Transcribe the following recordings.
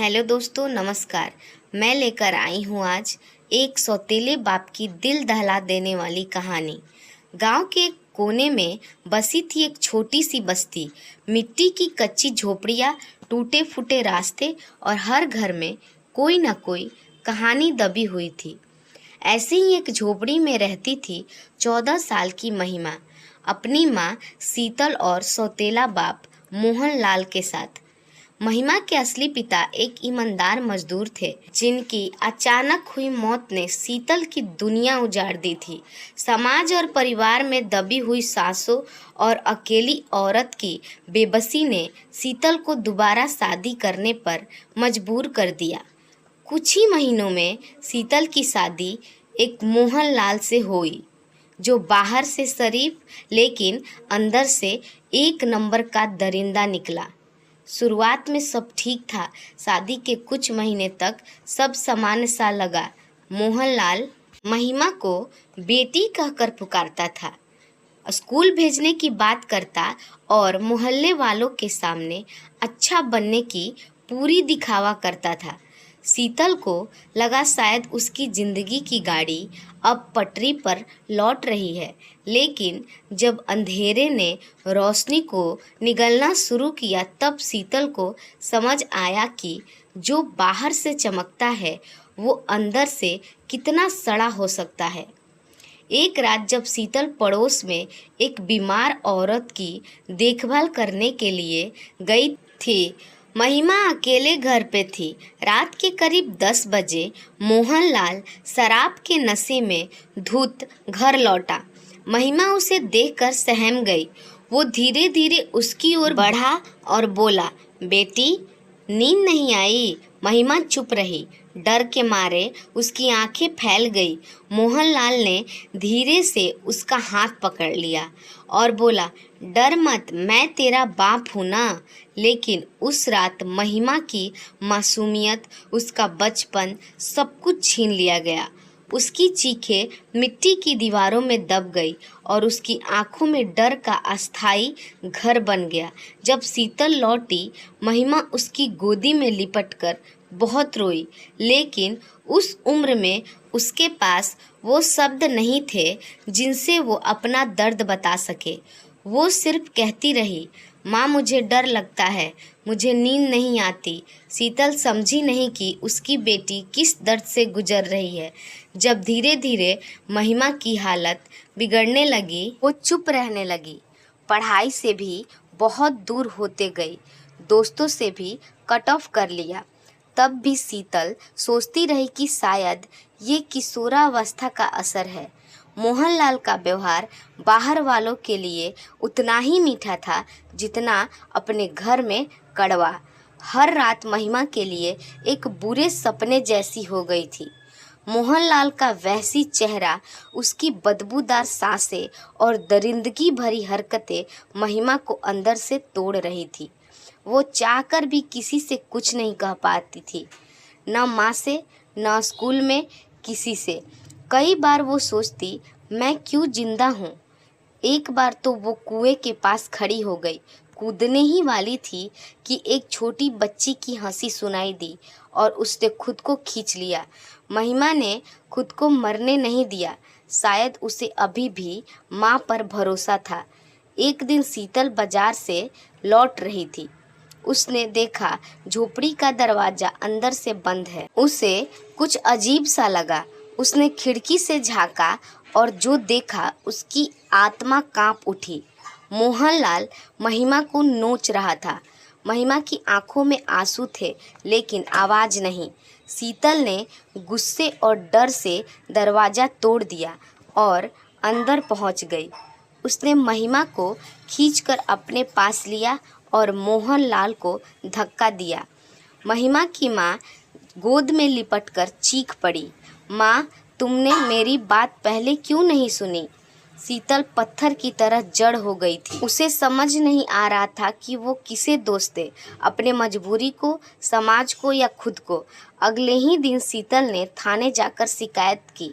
Hello दोस्तों, नमस्कार। मैं लेकर आई हूँ आज एक सौतेले बाप की दिल दहला देने वाली कहानी। गांव के एक कोने में बसी थी एक छोटी सी बस्ती। मिट्टी की कच्ची झोपड़ियाँ, टूटे फूटे रास्ते और हर घर में कोई न कोई कहानी दबी हुई थी। ऐसे ही एक झोपड़ी में रहती थी 14 साल की महिमा, अपनी माँ शीतल और सौतेला बाप मोहन लाल के साथ। महिमा के असली पिता एक ईमानदार मजदूर थे, जिनकी अचानक हुई मौत ने शीतल की दुनिया उजाड़ दी थी। समाज और परिवार में दबी हुई सांसों और अकेली औरत की बेबसी ने शीतल को दोबारा शादी करने पर मजबूर कर दिया। कुछ ही महीनों में शीतल की शादी एक मोहन लाल से हुई, जो बाहर से शरीफ लेकिन अंदर से एक नंबर का दरिंदा निकला। शुरुआत में सब ठीक था। शादी के कुछ महीने तक सब सामान्य सा लगा। मोहनलाल महिमा को बेटी कहकर पुकारता था, स्कूल भेजने की बात करता और मोहल्ले वालों के सामने अच्छा बनने की पूरी दिखावा करता था। शीतल को लगा शायद उसकी जिंदगी की गाड़ी अब पटरी पर लौट रही है, लेकिन जब अंधेरे ने रोशनी को निगलना शुरू किया, तब शीतल को समझ आया कि जो बाहर से चमकता है वो अंदर से कितना सड़ा हो सकता है। एक रात जब शीतल पड़ोस में एक बीमार औरत की देखभाल करने के लिए गई थी, महिमा अकेले घर पे थी। रात के करीब 10 बजे मोहनलाल शराब के नशे में धुत घर लौटा। महिमा उसे देखकर सहम गई। वो धीरे धीरे उसकी ओर बढ़ा और बोला, बेटी, नींद नहीं आई? महिमा चुप रही। डर के मारे उसकी आंखें फैल गई। मोहनलाल ने धीरे से उसका हाथ पकड़ लिया और बोला, डर मत, मैं तेरा बाप हूँ ना। लेकिन उस रात महिमा की मासूमियत, उसका बचपन, सब कुछ छीन लिया गया। उसकी चीखें मिट्टी की दीवारों में दब गई और उसकी आंखों में डर का अस्थायी घर बन गया। जब शीतल लौटी, महिमा उसकी गोदी में लिपटकर बहुत रोई, लेकिन उस उम्र में उसके पास वो शब्द नहीं थे जिनसे वो अपना दर्द बता सके। वो सिर्फ कहती रही, माँ, मुझे डर लगता है, मुझे नींद नहीं आती। शीतल समझी नहीं कि उसकी बेटी किस दर्द से गुजर रही है। जब धीरे धीरे महिमा की हालत बिगड़ने लगी, वो चुप रहने लगी, पढ़ाई से भी बहुत दूर होते गई, दोस्तों से भी कट ऑफ कर लिया। तब भी शीतल सोचती रही कि शायद ये किशोरावस्था का असर है। मोहनलाल का व्यवहार बाहर वालों के लिए उतना ही मीठा था जितना अपने घर में कड़वा। हर रात महिमा के लिए एक बुरे सपने जैसी हो गई थी। मोहनलाल का वैसी चेहरा, उसकी बदबूदार सांसें और दरिंदगी भरी हरकतें महिमा को अंदर से तोड़ रही थी। वो चाहकर भी किसी से कुछ नहीं कह पाती थी, न माँ से, न स्कूल में किसी से। कई बार वो सोचती, मैं क्यों जिंदा हूँ। एक बार तो वो कुएं के पास खड़ी हो गई, कूदने ही वाली थी कि एक छोटी बच्ची की हंसी सुनाई दी और उसने खुद को खींच लिया। महिमा ने खुद को मरने नहीं दिया, शायद उसे अभी भी माँ पर भरोसा था। एक दिन शीतल बाजार से लौट रही थी। उसने देखा झोपड़ी का दरवाजा अंदर से बंद है। उसे कुछ अजीब सा लगा। उसने खिड़की से झांका और जो देखा, उसकी आत्मा कांप उठी। मोहनलाल महिमा को नोच रहा था। महिमा की आंखों में आंसू थे, लेकिन आवाज नहीं। शीतल ने गुस्से और डर से दरवाज़ा तोड़ दिया और अंदर पहुंच गई। उसने महिमा को खींचकर अपने पास लिया और मोहनलाल को धक्का दिया। महिमा की माँ गोद में लिपटकर चीख पड़ी, माँ, तुमने मेरी बात पहले क्यों नहीं सुनी? शीतल पत्थर की तरह जड़ हो गई थी। उसे समझ नहीं आ रहा था कि वो किसे दोष दे, अपने मजबूरी को, समाज को या खुद को। अगले ही दिन शीतल ने थाने जाकर शिकायत की।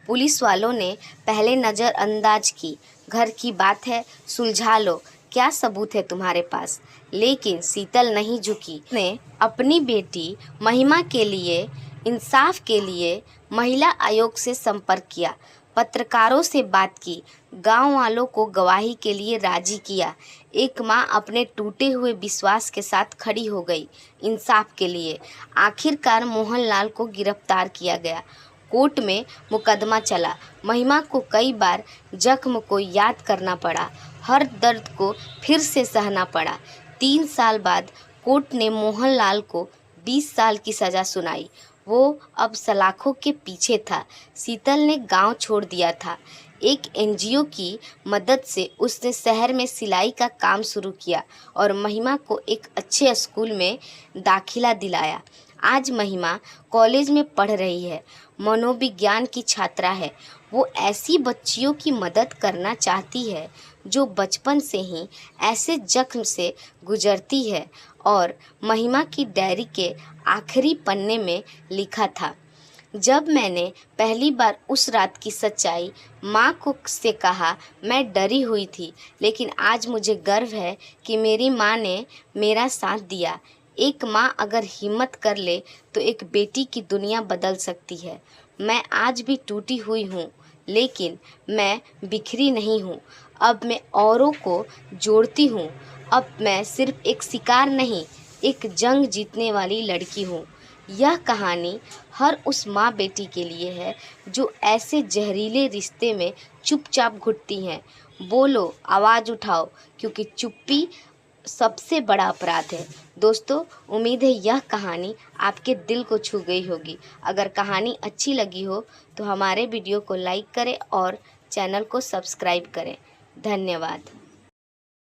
पुलिस वालों ने पहले नज़रअंदाज की, घर की बात है, सुलझा लो, क्या सबूत है तुम्हारे पास? लेकिन शीतल नहीं झुकी। ने अपनी बेटी महिमा के लिए इंसाफ के लिए महिला आयोग से संपर्क किया, पत्रकारों से बात की, गांव वालों को गवाही के लिए राजी किया। एक मां अपने टूटे हुए विश्वास के साथ खड़ी हो गई इंसाफ के लिए। आखिरकार मोहनलाल को गिरफ्तार किया गया। कोर्ट में मुकदमा चला। महिमा को कई बार जख्म को याद करना पड़ा, हर दर्द को फिर से सहना पड़ा। 3 साल बाद कोर्ट ने मोहनलाल को 20 साल की सज़ा सुनाई। वो अब सलाखों के पीछे था। शीतल ने गांव छोड़ दिया था। एक एनजीओ की मदद से उसने शहर में सिलाई का काम शुरू किया और महिमा को एक अच्छे स्कूल में दाखिला दिलाया। आज महिमा कॉलेज में पढ़ रही है, मनोविज्ञान की छात्रा है। वो ऐसी बच्चियों की मदद करना चाहती है जो बचपन से ही ऐसे जख्म से गुजरती है। और महिमा की डायरी के आखिरी पन्ने में लिखा था, जब मैंने पहली बार उस रात की सच्चाई माँ को से कहा, मैं डरी हुई थी, लेकिन आज मुझे गर्व है कि मेरी माँ ने मेरा साथ दिया। एक माँ अगर हिम्मत कर ले तो एक बेटी की दुनिया बदल सकती है। मैं आज भी टूटी हुई हूँ, लेकिन मैं बिखरी नहीं हूँ। अब मैं औरों को जोड़ती हूँ। अब मैं सिर्फ एक शिकार नहीं, एक जंग जीतने वाली लड़की हूँ। यह कहानी हर उस माँ बेटी के लिए है जो ऐसे जहरीले रिश्ते में चुपचाप घुटती हैं। बोलो, आवाज़ उठाओ, क्योंकि चुप्पी सबसे बड़ा अपराध है। दोस्तों, उम्मीद है यह कहानी आपके दिल को छू गई होगी। अगर कहानी अच्छी लगी हो तो हमारे वीडियो को लाइक करें और चैनल को सब्सक्राइब करें। धन्यवाद।